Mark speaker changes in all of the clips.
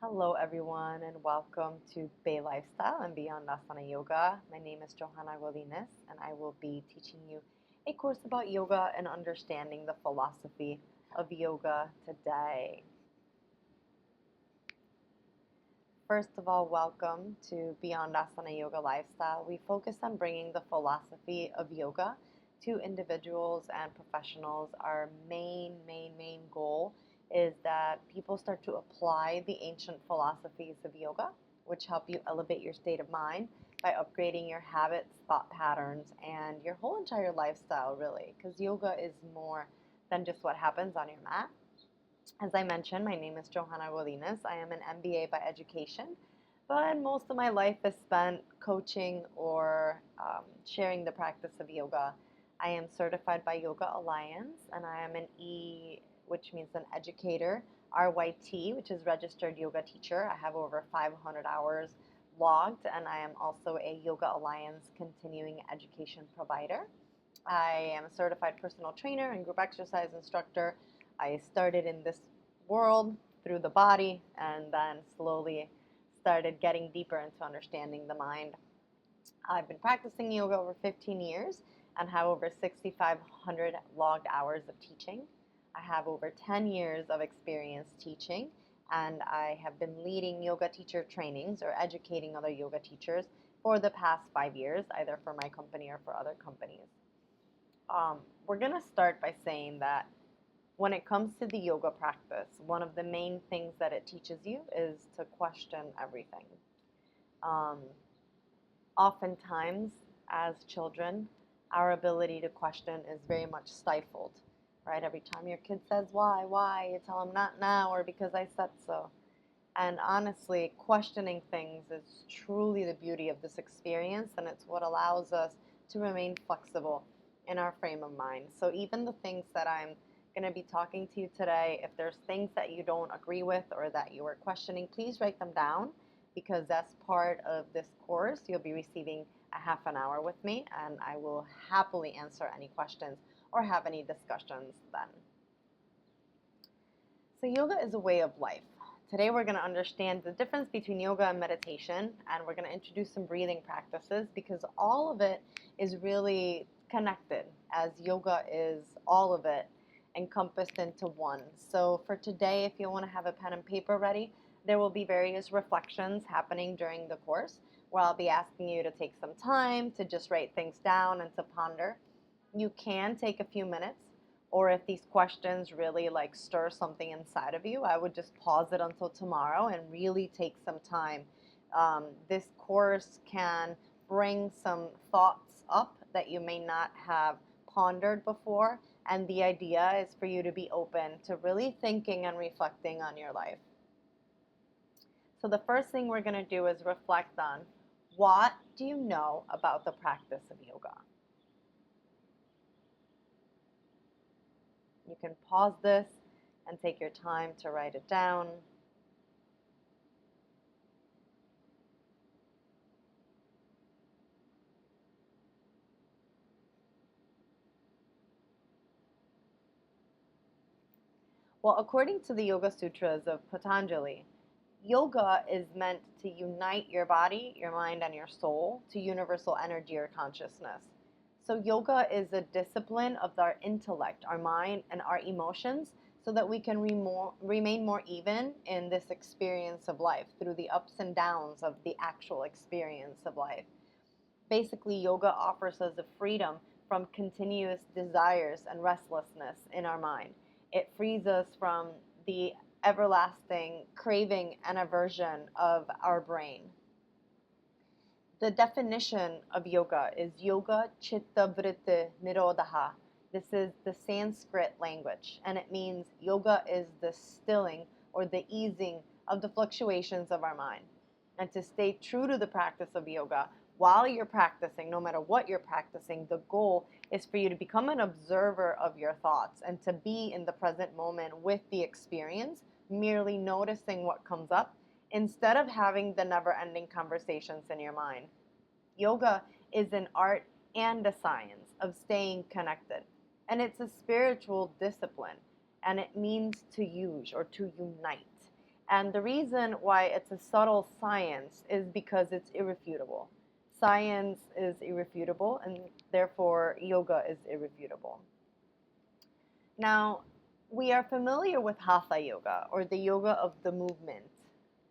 Speaker 1: Hello, everyone, and welcome to B.A.Y Lifestyle and Beyond Asana Yoga. My name is Johanna, and I will be teaching you a course about yoga and understanding the philosophy of yoga today. First of all, welcome to Beyond Asana Yoga Lifestyle. We focus on bringing the philosophy of yoga to individuals and professionals. Our main goal is that people start to apply the ancient philosophies of yoga, which help you elevate your state of mind by upgrading your habits, thought patterns, and your whole entire lifestyle, really, because yoga is more than just what happens on your mat. As I mentioned, my name is Johanna. I am an MBA by education, but most of my life is spent coaching or sharing the practice of yoga. I am certified by Yoga Alliance, and I am an E, which means an educator, RYT, which is registered yoga teacher. I have over 500 hours logged, and I am also a Yoga Alliance continuing education provider. I am a certified personal trainer and group exercise instructor. I started in this world through the body and then slowly started getting deeper into understanding the mind. I've been practicing yoga over 15 years and have over 6,500 logged hours of teaching. I have over 10 years of experience teaching, and I have been leading yoga teacher trainings or educating other yoga teachers for the past 5 years, either for my company or for other companies. We're going to start by saying that when it comes to the yoga practice, one of the main things that it teaches you is to question everything. Um, Oftentimes, as children, our ability to question is very much stifled, right? Every time your kid says, why, you tell them not now or because I said so. And honestly, questioning things is truly the beauty of this experience, and it's what allows us to remain flexible in our frame of mind. So even the things that I'm going to be talking to you today, if there's things that you don't agree with or that you are questioning, please write them down, because that's part of this course. You'll be receiving a half an hour with me, and I will happily answer any questions or have any discussions then. So yoga is a way of life. Today we're going to understand the difference between yoga and meditation, and we're going to introduce some breathing practices because all of it is really connected, as yoga is all of it encompassed into one. So for today, if you want to have a pen and paper ready, there will be various reflections happening during the course where I'll be asking you to take some time to just write things down and to ponder. You can take a few minutes, or if these questions really stir something inside of you, I would just pause it until tomorrow and really take some time. This course can bring some thoughts up that you may not have pondered before, and the idea is for you to be open to really thinking and reflecting on your life. So the first thing we're going to do is reflect on, what do you know about the practice of yoga? You can pause this and take your time to write it down. Well, according to the Yoga Sutras of Patanjali, yoga is meant to unite your body, your mind, and your soul to universal energy or consciousness. So yoga is a discipline of our intellect, our mind, and our emotions so that we can remain more even in this experience of life through the ups and downs of the actual experience of life. Basically, yoga offers us a freedom from continuous desires and restlessness in our mind. It frees us from the everlasting craving and aversion of our brain. The definition of yoga is yoga chitta vritti nirodha. This is the Sanskrit language, and it means yoga is the stilling or the easing of the fluctuations of our mind. And to stay true to the practice of yoga, while you're practicing, no matter what you're practicing, the goal is for you to become an observer of your thoughts and to be in the present moment with the experience, merely noticing what comes up instead of having the never-ending conversations in your mind. Yoga is an art and a science of staying connected, and it's a spiritual discipline, and it means to use or to unite. And the reason why it's a subtle science is because it's irrefutable. Science is irrefutable, and therefore yoga is irrefutable. Now, we are familiar with Hatha yoga, or the yoga of the movement,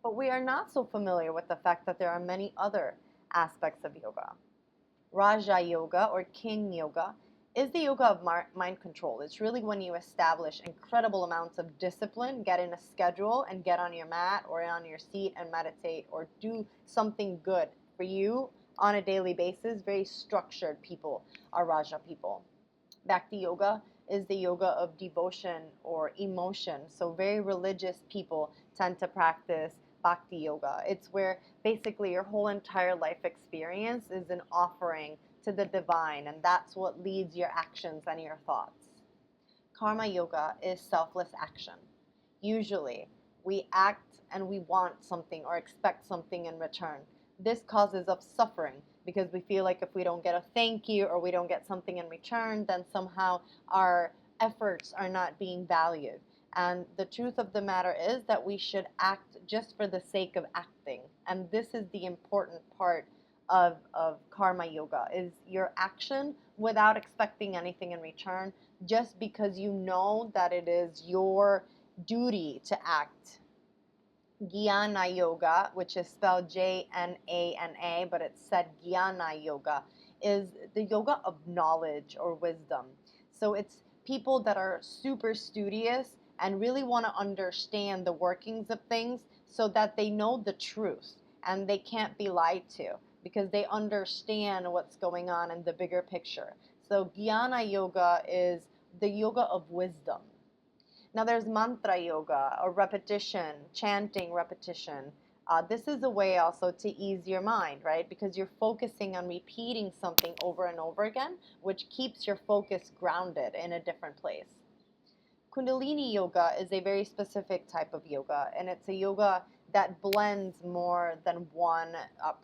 Speaker 1: but we are not so familiar with the fact that there are many other aspects of yoga. Raja yoga, or king yoga, is the yoga of mind control. It's really when you establish incredible amounts of discipline, get in a schedule, and get on your mat or on your seat and meditate or do something good for you on a daily basis. Very structured people are Raja people. Bhakti yoga is the yoga of devotion or emotion. So very religious people tend to practice Bhakti yoga. It's where basically your whole entire life experience is an offering to the divine, and that's what leads your actions and your thoughts. Karma yoga is selfless action. Usually, we act and we want something or expect something in return. This causes us suffering because we feel like if we don't get a thank you or we don't get something in return, then somehow our efforts are not being valued. And the truth of the matter is that we should act just for the sake of acting. And this is the important part of karma yoga, is your action without expecting anything in return, just because you know that it is your duty to act. Jnana yoga, which is spelled Jnana, but it's said Jnana yoga, is the yoga of knowledge or wisdom. So it's people that are super studious and really want to understand the workings of things so that they know the truth and they can't be lied to because they understand what's going on in the bigger picture. So Jnana yoga is the yoga of wisdom. Now there's mantra yoga, or repetition, chanting repetition. This is a way also to ease your mind, right? Because you're focusing on repeating something over and over again, which keeps your focus grounded in a different place. Kundalini yoga is a very specific type of yoga, and it's a yoga that blends more than one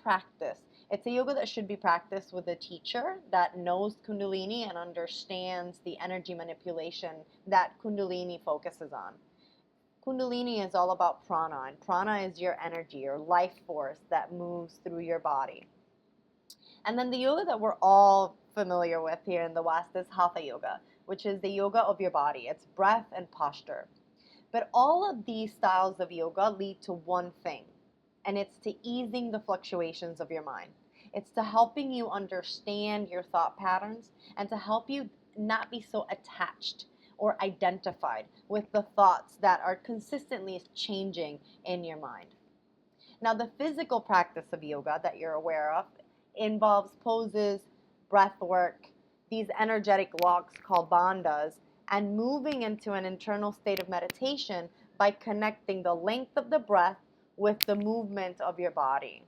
Speaker 1: practice. It's a yoga that should be practiced with a teacher that knows Kundalini and understands the energy manipulation that Kundalini focuses on. Kundalini is all about prana, and prana is your energy, your life force that moves through your body. And then the yoga that we're all familiar with here in the West is Hatha yoga, which is the yoga of your body. It's breath and posture. But all of these styles of yoga lead to one thing, and it's to easing the fluctuations of your mind. It's to helping you understand your thought patterns and to help you not be so attached or identified with the thoughts that are consistently changing in your mind. Now, the physical practice of yoga that you're aware of involves poses, breath work, these energetic walks called bandhas, and moving into an internal state of meditation by connecting the length of the breath with the movement of your body.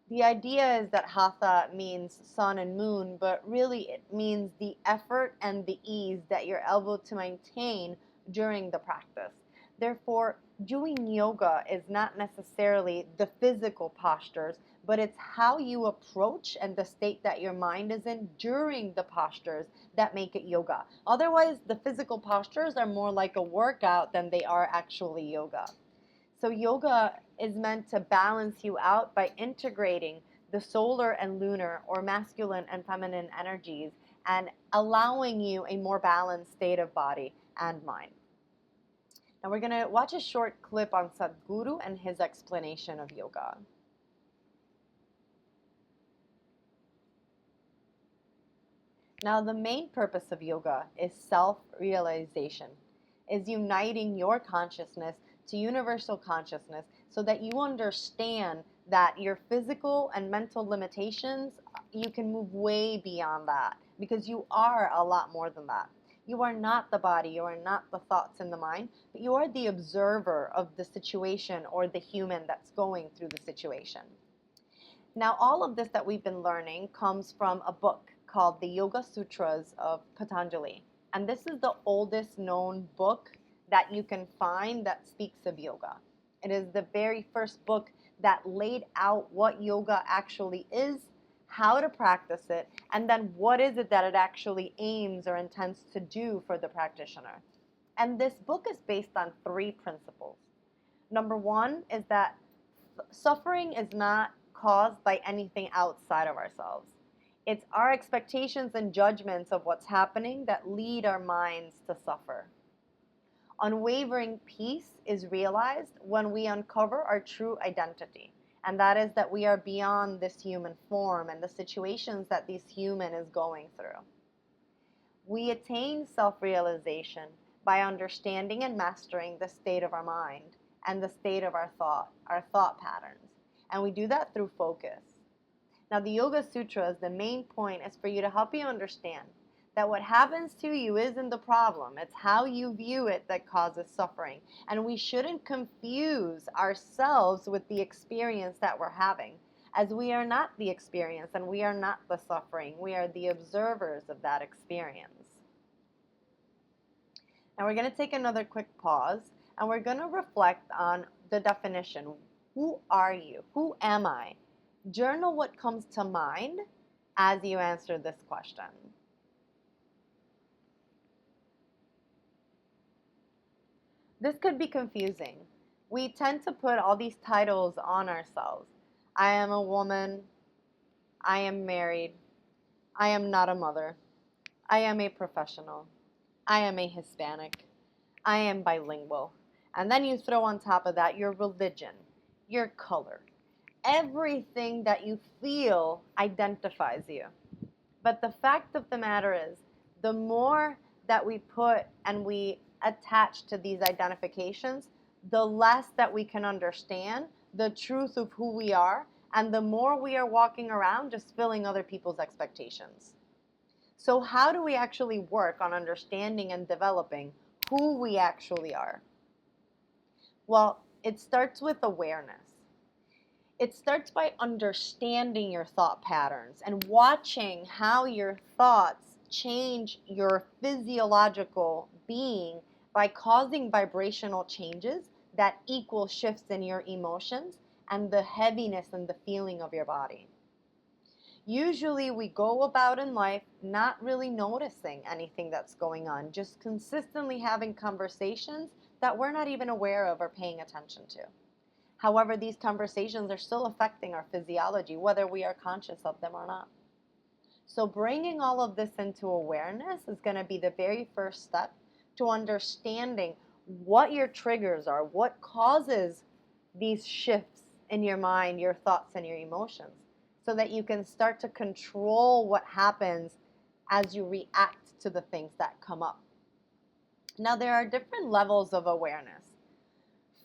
Speaker 1: The idea is that hatha means sun and moon, but really it means the effort and the ease that you're able to maintain during the practice. Therefore, doing yoga is not necessarily the physical postures, but it's how you approach and the state that your mind is in during the postures that make it yoga. Otherwise, the physical postures are more like a workout than they are actually yoga. So yoga is meant to balance you out by integrating the solar and lunar, or masculine and feminine energies, and allowing you a more balanced state of body and mind. Now we're going to watch a short clip on Sadhguru and his explanation of yoga. Now the main purpose of yoga is self-realization, is uniting your consciousness to universal consciousness so that you understand that your physical and mental limitations, you can move way beyond that because you are a lot more than that. You are not the body, you are not the thoughts in the mind, but you are the observer of the situation or the human that's going through the situation. Now, all of this that we've been learning comes from a book called the Yoga Sutras of Patanjali. And this is the oldest known book that you can find that speaks of yoga. It is the very first book that laid out what yoga actually is, how to practice it, and then what is it that it actually aims or intends to do for the practitioner. And this book is based on three principles. Number one is that suffering is not caused by anything outside of ourselves. It's our expectations and judgments of what's happening that lead our minds to suffer. Unwavering peace is realized when we uncover our true identity, and that is that we are beyond this human form and the situations that this human is going through. We attain self-realization by understanding and mastering the state of our mind and the state of our thought patterns. And we do that through focus. Now, the Yoga Sutras, the main point is for you to help you understand that what happens to you isn't the problem. It's how you view it that causes suffering. And we shouldn't confuse ourselves with the experience that we're having, as we are not the experience and we are not the suffering. We are the observers of that experience. Now we're going to take another quick pause and we're going to reflect on the definition. Who are you? Who am I? Journal what comes to mind as you answer this question. This could be confusing. We tend to put all these titles on ourselves. I am a woman. I am married. I am not a mother. I am a professional. I am a Hispanic. I am bilingual. And then you throw on top of that your religion, your color. Everything that you feel identifies you. But the fact of the matter is, the more that we put and we attach to these identifications, the less that we can understand the truth of who we are, and the more we are walking around just filling other people's expectations. So how do we actually work on understanding and developing who we actually are? Well, it starts with awareness. It starts by understanding your thought patterns and watching how your thoughts change your physiological being by causing vibrational changes that equal shifts in your emotions and the heaviness and the feeling of your body. Usually we go about in life not really noticing anything that's going on, just consistently having conversations that we're not even aware of or paying attention to. However, these conversations are still affecting our physiology, whether we are conscious of them or not. So bringing all of this into awareness is going to be the very first step to understanding what your triggers are, what causes these shifts in your mind, your thoughts, and your emotions, so that you can start to control what happens as you react to the things that come up. Now, there are different levels of awareness.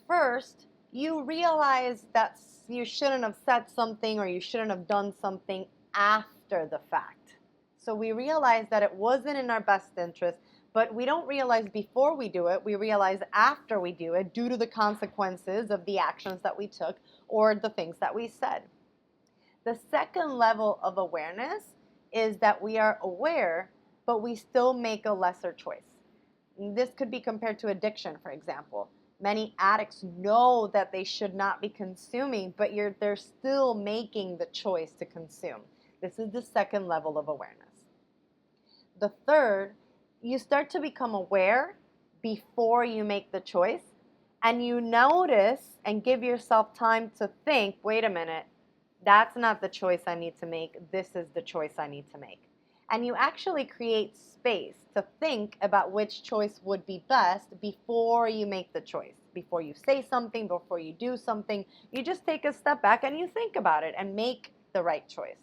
Speaker 1: First, you realize that you shouldn't have said something or you shouldn't have done something after the fact. So we realize that it wasn't in our best interest, but we don't realize before we do it. We realize after we do it due to the consequences of the actions that we took or the things that we said. The second level of awareness is that we are aware, but we still make a lesser choice. This could be compared to addiction, for example. Many addicts know that they should not be consuming, but they're still making the choice to consume. This is the second level of awareness. The third, you start to become aware before you make the choice, and you notice and give yourself time to think, wait a minute, that's not the choice I need to make. This is the choice I need to make. And you actually create space to think about which choice would be best before you make the choice. Before you say something, before you do something, you just take a step back and you think about it and make the right choice.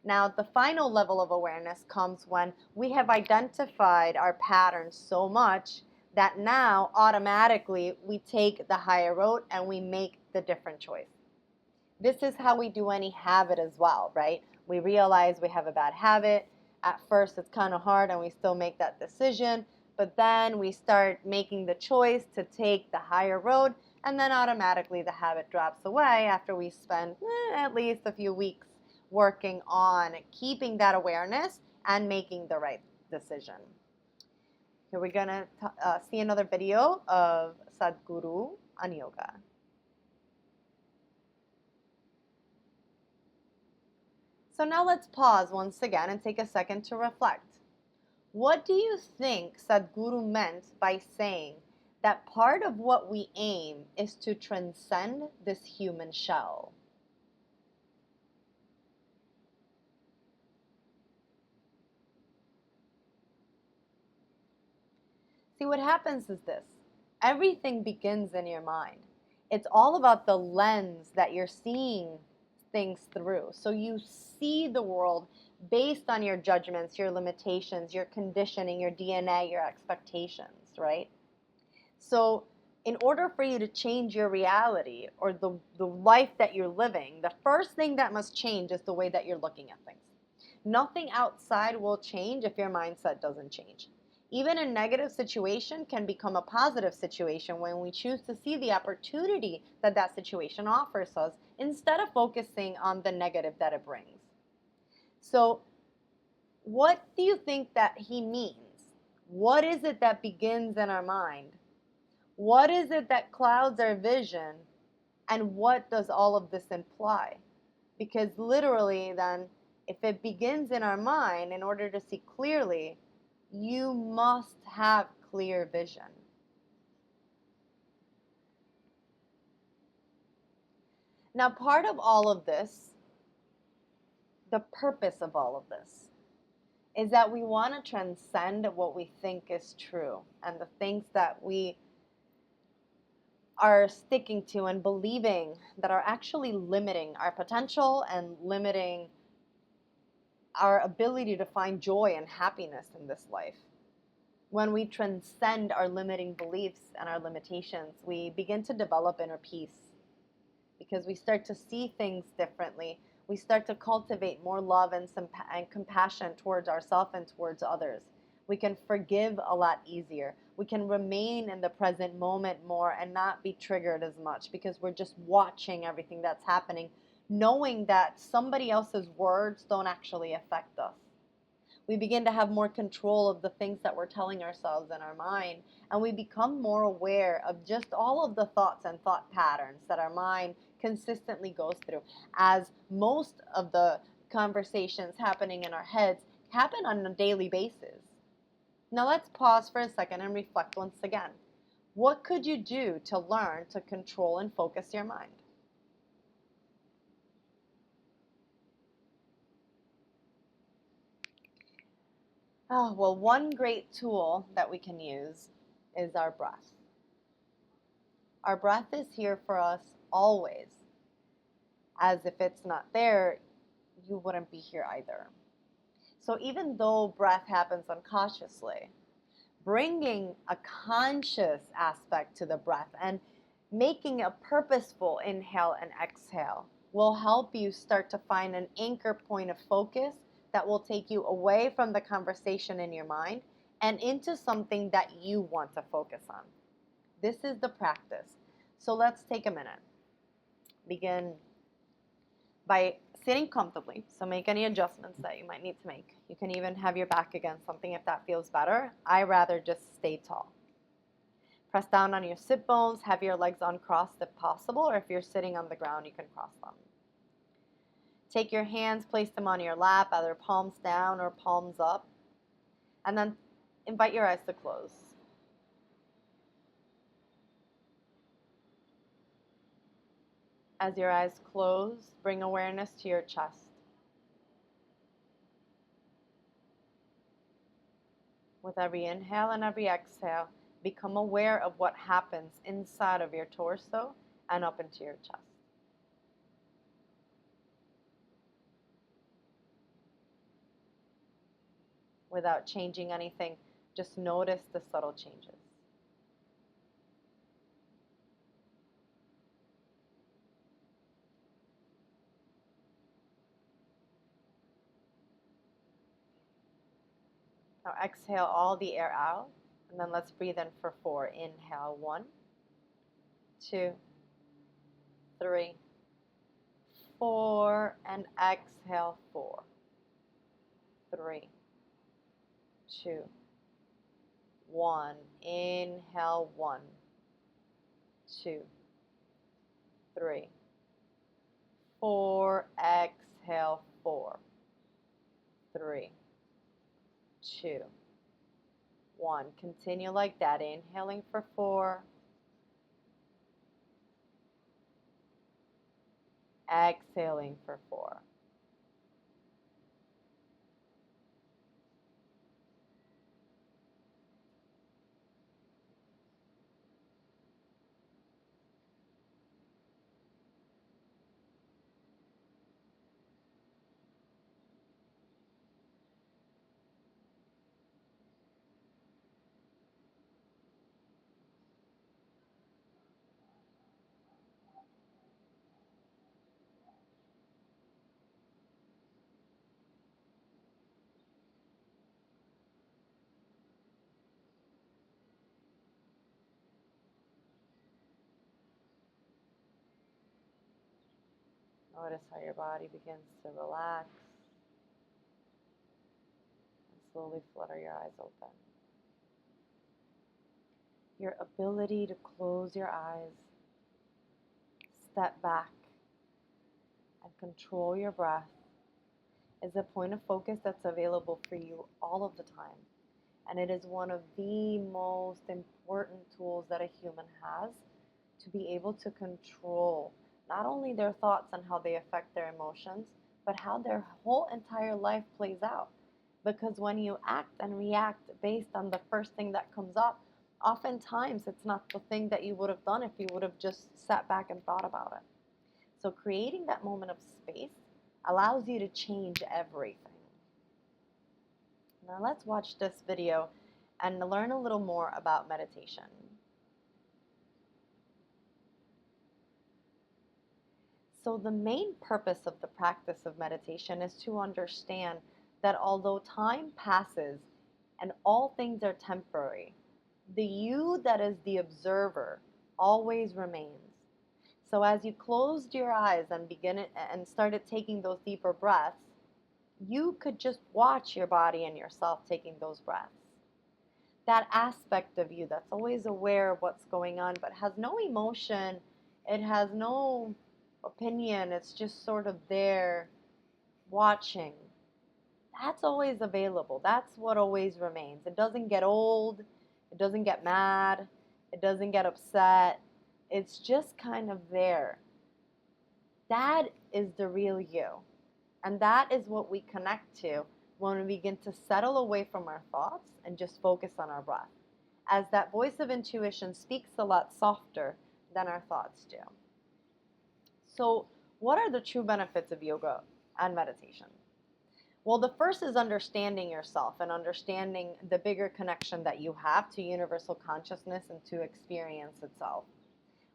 Speaker 1: Now, the final level of awareness comes when we have identified our patterns so much that now automatically we take the higher road and we make the different choice. This is how we do any habit as well, right? We realize we have a bad habit. At first, it's kind of hard and we still make that decision, but then we start making the choice to take the higher road, and then automatically the habit drops away after we spend at least a few weeks working on keeping that awareness and making the right decision. Here we're going to see another video of Sadhguru on yoga. So now let's pause once again and take a second to reflect. What do you think Sadhguru meant by saying that part of what we aim is to transcend this human shell. See, what happens is this. Everything begins in your mind. It's all about the lens that you're seeing things through. So you see the world based on your judgments, your limitations, your conditioning, your DNA, your expectations, right? So in order for you to change your reality or the life that you're living, the first thing that must change is the way that you're looking at things. Nothing outside will change if your mindset doesn't change. Even a negative situation can become a positive situation when we choose to see the opportunity that that situation offers us instead of focusing on the negative that it brings. So, what do you think that he means? What is it that begins in our mind? What is it that clouds our vision? And what does all of this imply? Because literally, then, if it begins in our mind, in order to see clearly, you must have clear vision. Now, part of all of this, the purpose of all of this, is that we want to transcend what we think is true and the things that we are sticking to and believing that are actually limiting our potential and limiting our ability to find joy and happiness in this life. When we transcend our limiting beliefs and our limitations, we begin to develop inner peace because we start to see things differently. We start to cultivate more love and compassion towards ourselves and towards others. We can forgive a lot easier. We can remain in the present moment more and not be triggered as much because we're just watching everything that's happening, knowing that somebody else's words don't actually affect us. We begin to have more control of the things that we're telling ourselves in our mind, and we become more aware of just all of the thoughts and thought patterns that our mind consistently goes through, as most of the conversations happening in our heads happen on a daily basis. Now let's pause for a second and reflect once again. What could you do to learn to control and focus your mind? Oh, well, one great tool that we can use is our breath. Our breath is here for us always, as if it's not there, you wouldn't be here either. So even though breath happens unconsciously, bringing a conscious aspect to the breath and making a purposeful inhale and exhale will help you start to find an anchor point of focus that will take you away from the conversation in your mind and into something that you want to focus on. This is the practice. So let's take a minute. Begin by sitting comfortably. So make any adjustments that you might need to make. You can even have your back against something if that feels better. I rather just stay tall. Press down on your sit bones. Have your legs uncrossed if possible, or if you're sitting on the ground, you can cross them. Take your hands, place them on your lap, either palms down or palms up, and then invite your eyes to close. As your eyes close, bring awareness to your chest. With every inhale and every exhale, become aware of what happens inside of your torso and up into your chest. Without changing anything, just notice the subtle changes. Now exhale all the air out, and then let's breathe in for 4. Inhale, 1, 2, 3, 4, and exhale, 4, 3, 2, 1. Inhale, 1, 2, 3, 4. Exhale, 4, 3, 2, 1. Continue like that, inhaling for 4, exhaling for 4. Notice how your body begins to relax and slowly flutter your eyes open. Your ability to close your eyes, step back, and control your breath is a point of focus that's available for you all of the time. And it is one of the most important tools that a human has to be able to control not only their thoughts and how they affect their emotions, but how their whole entire life plays out. Because when you act and react based on the first thing that comes up, oftentimes it's not the thing that you would have done if you would have just sat back and thought about it. So creating that moment of space allows you to change everything. Now let's watch this video and learn a little more about meditation. So the main purpose of the practice of meditation is to understand that although time passes and all things are temporary, the you that is the observer always remains. So as you closed your eyes and started taking those deeper breaths, you could just watch your body and yourself taking those breaths. That aspect of you that's always aware of what's going on but has no emotion, it has no opinion, it's just sort of there watching. That's always available. That's what always remains. It doesn't get old, it doesn't get mad, it doesn't get upset. It's just kind of there. That is the real you. And that is what we connect to when we begin to settle away from our thoughts and just focus on our breath. As that voice of intuition speaks a lot softer than our thoughts do. So, what are the true benefits of yoga and meditation? Well, the first is understanding yourself and understanding the bigger connection that you have to universal consciousness and to experience itself.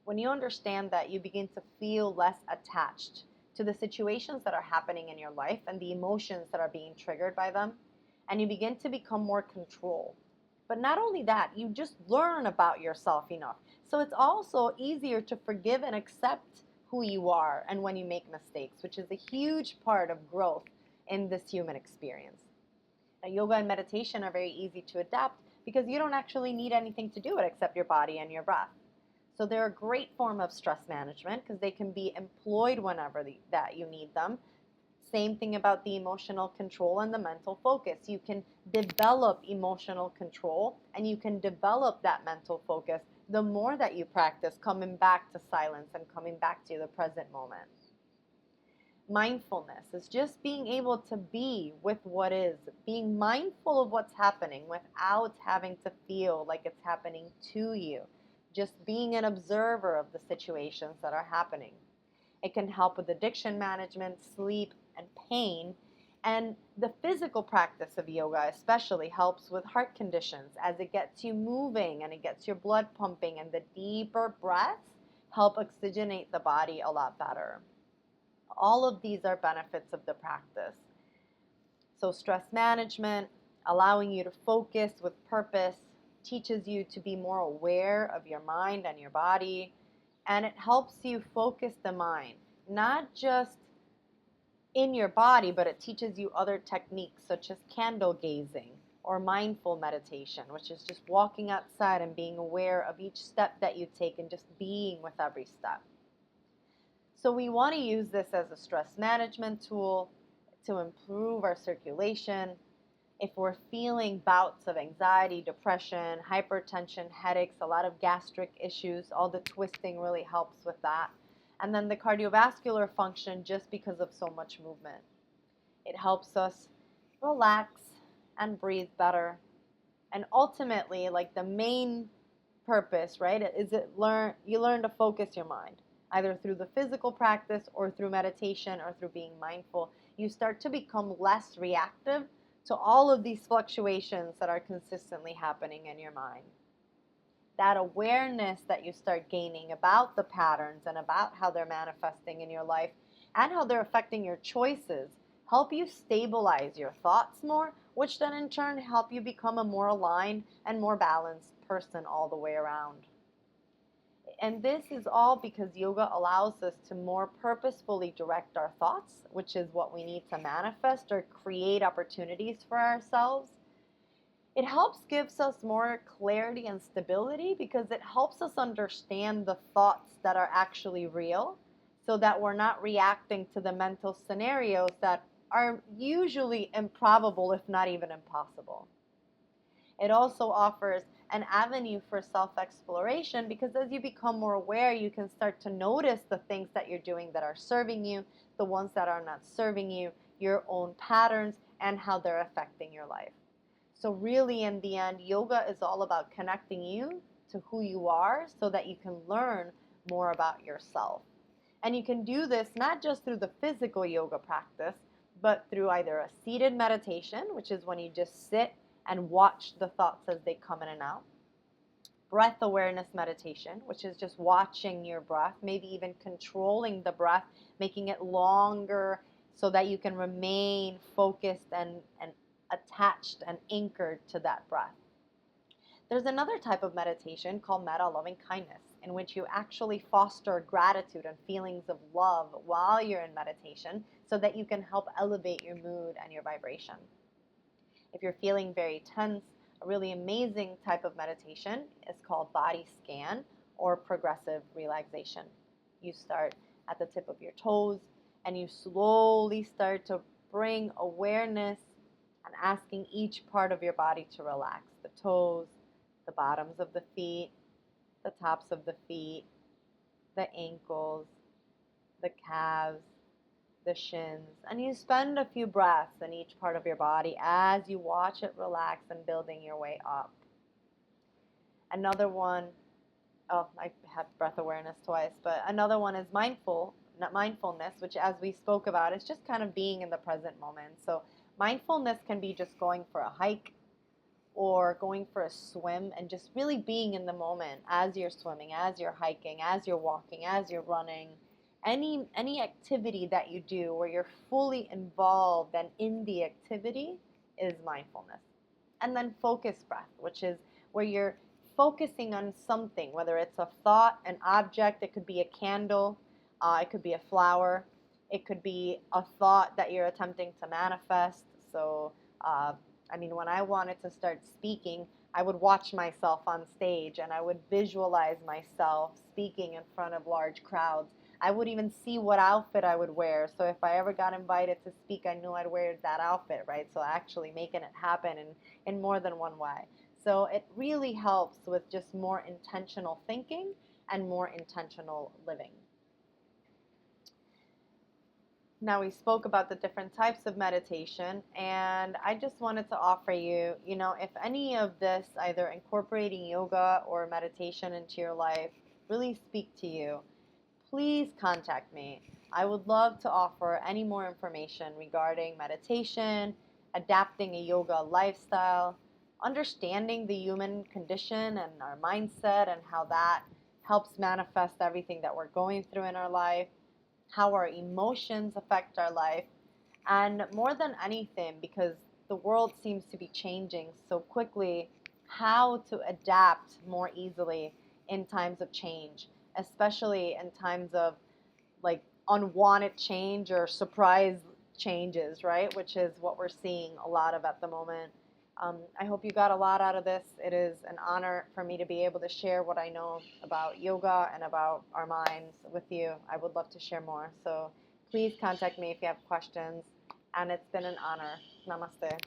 Speaker 1: When you understand that, you begin to feel less attached to the situations that are happening in your life and the emotions that are being triggered by them, and you begin to become more controlled. But not only that, you just learn about yourself enough. So it's also easier to forgive and accept who you are and when you make mistakes, which is a huge part of growth in this human experience. Now, yoga and meditation are very easy to adapt because you don't actually need anything to do it except your body and your breath. So they're a great form of stress management because they can be employed whenever that you need them. Same thing about the emotional control and the mental focus. You can develop emotional control and you can develop that mental focus the more that you practice coming back to silence and coming back to the present moment. Mindfulness is just being able to be with what is, being mindful of what's happening without having to feel like it's happening to you. Just being an observer of the situations that are happening. It can help with addiction management, sleep, and pain. And the physical practice of yoga especially helps with heart conditions as it gets you moving and it gets your blood pumping, and the deeper breaths help oxygenate the body a lot better. All of these are benefits of the practice. So stress management, allowing you to focus with purpose, teaches you to be more aware of your mind and your body, and it helps you focus the mind, not just in your body, but it teaches you other techniques such as candle gazing or mindful meditation, which is just walking outside and being aware of each step that you take and just being with every step. So we want to use this as a stress management tool to improve our circulation. If we're feeling bouts of anxiety, depression, hypertension, headaches, a lot of gastric issues, all the twisting really helps with that. And then the cardiovascular function, just because of so much movement. It helps us relax and breathe better. And ultimately, like the main purpose, right, is you learn to focus your mind, either through the physical practice or through meditation or through being mindful. You start to become less reactive to all of these fluctuations that are consistently happening in your mind. That awareness that you start gaining about the patterns and about how they're manifesting in your life and how they're affecting your choices help you stabilize your thoughts more, which then in turn help you become a more aligned and more balanced person all the way around. And this is all because yoga allows us to more purposefully direct our thoughts, which is what we need to manifest or create opportunities for ourselves. It helps gives us more clarity and stability because it helps us understand the thoughts that are actually real so that we're not reacting to the mental scenarios that are usually improbable, if not even impossible. It also offers an avenue for self-exploration because as you become more aware, you can start to notice the things that you're doing that are serving you, the ones that are not serving you, your own patterns, and how they're affecting your life. So really, in the end, yoga is all about connecting you to who you are so that you can learn more about yourself. And you can do this not just through the physical yoga practice, but through either a seated meditation, which is when you just sit and watch the thoughts as they come in and out. Breath awareness meditation, which is just watching your breath, maybe even controlling the breath, making it longer so that you can remain focused and attached and anchored to that breath. There's another type of meditation called metta, loving kindness, in which you actually foster gratitude and feelings of love while you're in meditation so that you can help elevate your mood and your vibration. If you're feeling very tense, a really amazing type of meditation is called body scan or progressive relaxation. You start at the tip of your toes and you slowly start to bring awareness and asking each part of your body to relax. The toes, the bottoms of the feet, the tops of the feet, the ankles, the calves, the shins, and you spend a few breaths in each part of your body as you watch it relax and building your way up. Another one, oh, I had breath awareness twice, but another one is mindfulness, which as we spoke about, is just kind of being in the present moment. So mindfulness can be just going for a hike or going for a swim and just really being in the moment as you're swimming, as you're hiking, as you're walking, as you're running. Any activity that you do where you're fully involved and in the activity is mindfulness. And then focus breath, which is where you're focusing on something, whether it's a thought, an object, it could be a candle, it could be a flower, it could be a thought that you're attempting to manifest. So, when I wanted to start speaking, I would watch myself on stage and I would visualize myself speaking in front of large crowds. I would even see what outfit I would wear. So if I ever got invited to speak, I knew I'd wear that outfit, right? So actually making it happen in more than one way. So it really helps with just more intentional thinking and more intentional living. Now we spoke about the different types of meditation, and I just wanted to offer you, if any of this, either incorporating yoga or meditation into your life, really speak to you, please contact me. I would love to offer any more information regarding meditation, adapting a yoga lifestyle, understanding the human condition and our mindset and how that helps manifest everything that we're going through in our life, how our emotions affect our life, and more than anything, because the world seems to be changing so quickly, how to adapt more easily in times of change, especially in times of like unwanted change or surprise changes, right? Which is what we're seeing a lot of at the moment. I hope you got a lot out of this. It is an honor for me to be able to share what I know about yoga and about our minds with you. I would love to share more. So please contact me if you have questions. And it's been an honor. Namaste.